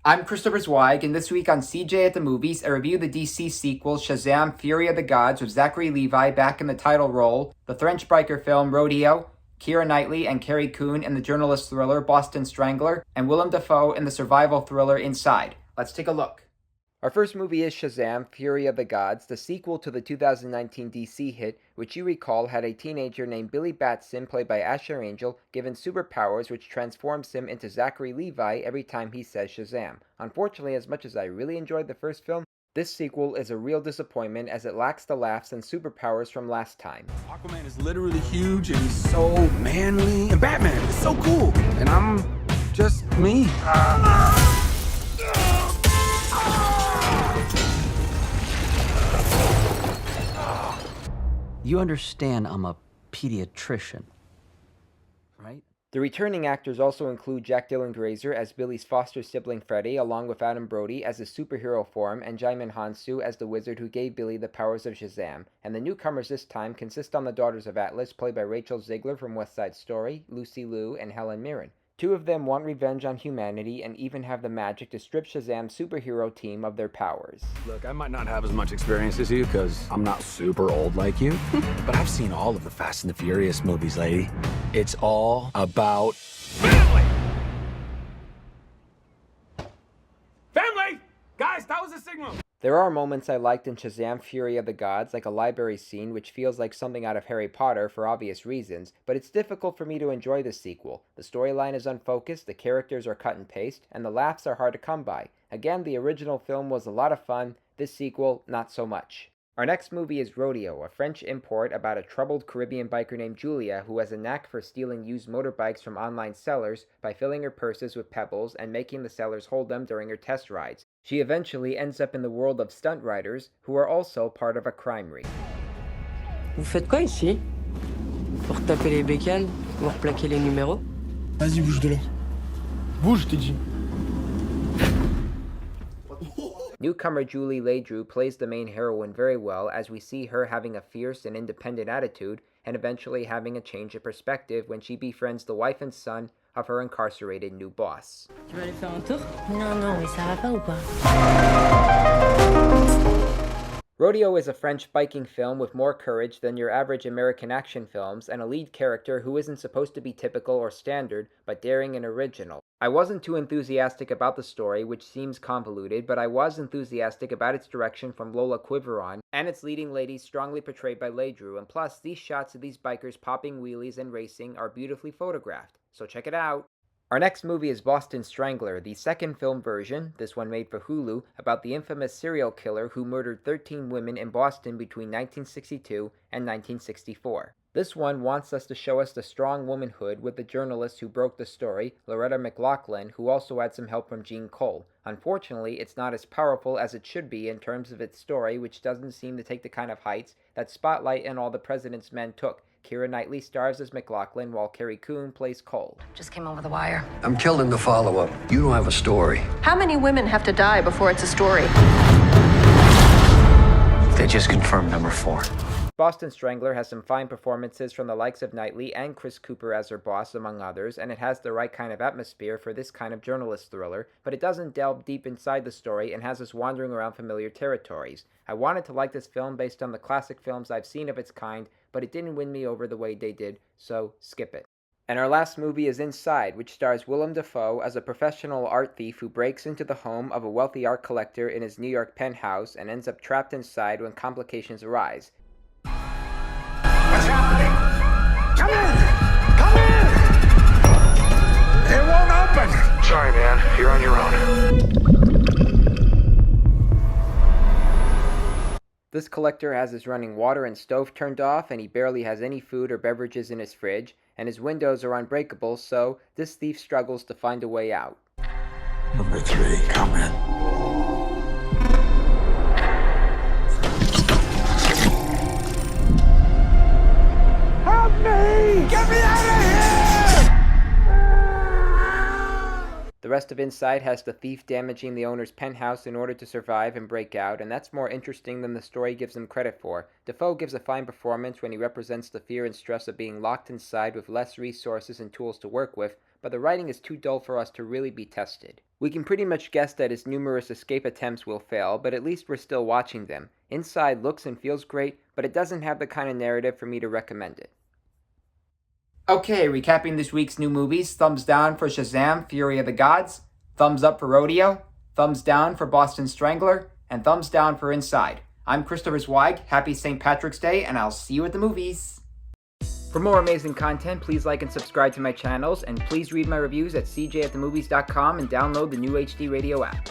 I'm Christopher Zweig, and this week on CJ at the Movies, I review the DC sequel Shazam! Fury of the Gods with Zachary Levi back in the title role, the French biker film Rodeo, Keira Knightley and Carrie Coon in the journalist thriller Boston Strangler, and Willem Dafoe in the survival thriller Inside. Let's take a look. Our first movie is Shazam! Fury of the Gods, the sequel to the 2019 DC hit, which you recall had a teenager named Billy Batson, played by Asher Angel, given superpowers which transforms him into Zachary Levi every time he says Shazam. Unfortunately, as much as I really enjoyed the first film, this sequel is a real disappointment as it lacks the laughs and superpowers from last time. Aquaman is literally huge and he's so manly, and Batman is so cool, and I'm just me. You understand I'm a pediatrician, right? The returning actors also include Jack Dylan Grazer as Billy's foster sibling Freddy, along with Adam Brody as his superhero form, and Jaimin Hansu as the wizard who gave Billy the powers of Shazam. And the newcomers this time consist on the Daughters of Atlas, played by Rachel Zegler from West Side Story, Lucy Liu, and Helen Mirren. Two of them want revenge on humanity and even have the magic to strip Shazam's superhero team of their powers. Look, I might not have as much experience as you because I'm not super old like you, but I've seen all of the Fast and the Furious movies, lady. It's all about family! Family! Guys, that was a signal! There are moments I liked in Shazam! Fury of the Gods, like a library scene which feels like something out of Harry Potter for obvious reasons, but it's difficult for me to enjoy this sequel. The storyline is unfocused, the characters are cut and paste, and the laughs are hard to come by. Again, the original film was a lot of fun, this sequel, not so much. Our next movie is Rodeo, a French import about a troubled Caribbean biker named Julia who has a knack for stealing used motorbikes from online sellers by filling her purses with pebbles and making the sellers hold them during her test rides. She eventually ends up in the world of stunt riders, who are also part of a crime ring. Vous faites quoi ici? Pour taper les bécanes? Pour plaquer les numéros? Vas-y, bouge de là. Bouge, je t'ai dit. Newcomer Julie Ledru plays the main heroine very well, as we see her having a fierce and independent attitude and eventually having a change of perspective when she befriends the wife and son of her incarcerated new boss. Tu vas aller faire un tour? Non, mais ça va pas ou pas? Rodeo is a French biking film with more courage than your average American action films and a lead character who isn't supposed to be typical or standard, but daring and original. I wasn't too enthusiastic about the story, which seems convoluted, but I was enthusiastic about its direction from Lola Quiveron, and its leading ladies strongly portrayed by Ledru, and plus, these shots of these bikers popping wheelies and racing are beautifully photographed, so check it out. Our next movie is Boston Strangler, the second film version, this one made for Hulu, about the infamous serial killer who murdered 13 women in Boston between 1962 and 1964. This one wants us to show us the strong womanhood with the journalist who broke the story, Loretta McLaughlin, who also had some help from Gene Cole. Unfortunately, it's not as powerful as it should be in terms of its story, which doesn't seem to take the kind of heights that Spotlight and All the President's Men took. Keira Knightley stars as McLaughlin, while Carrie Coon plays Cole. Just came over the wire. I'm killed in the follow-up. You don't have a story. How many women have to die before it's a story? They just confirmed number 4. Boston Strangler has some fine performances from the likes of Knightley and Chris Cooper as her boss, among others, and it has the right kind of atmosphere for this kind of journalist thriller, but it doesn't delve deep inside the story and has us wandering around familiar territories. I wanted to like this film based on the classic films I've seen of its kind, but it didn't win me over the way they did, so skip it. And our last movie is Inside, which stars Willem Dafoe as a professional art thief who breaks into the home of a wealthy art collector in his New York penthouse and ends up trapped inside when complications arise. What's happening? Come in! Come in! It won't open! Sorry, man. You're on your own. This collector has his running water and stove turned off, and he barely has any food or beverages in his fridge, and his windows are unbreakable, so this thief struggles to find a way out. Number 3, come in. Help me! Get me out of here! The rest of Inside has the thief damaging the owner's penthouse in order to survive and break out, and that's more interesting than the story gives him credit for. Dafoe gives a fine performance when he represents the fear and stress of being locked inside with less resources and tools to work with, but the writing is too dull for us to really be tested. We can pretty much guess that his numerous escape attempts will fail, but at least we're still watching them. Inside looks and feels great, but it doesn't have the kind of narrative for me to recommend it. Okay, recapping this week's new movies, thumbs down for Shazam, Fury of the Gods, thumbs up for Rodeo, thumbs down for Boston Strangler, and thumbs down for Inside. I'm Christopher Zweig, happy St. Patrick's Day, and I'll see you at the movies! For more amazing content, please like and subscribe to my channels, and please read my reviews at cjatthemovies.com and download the new HD Radio app.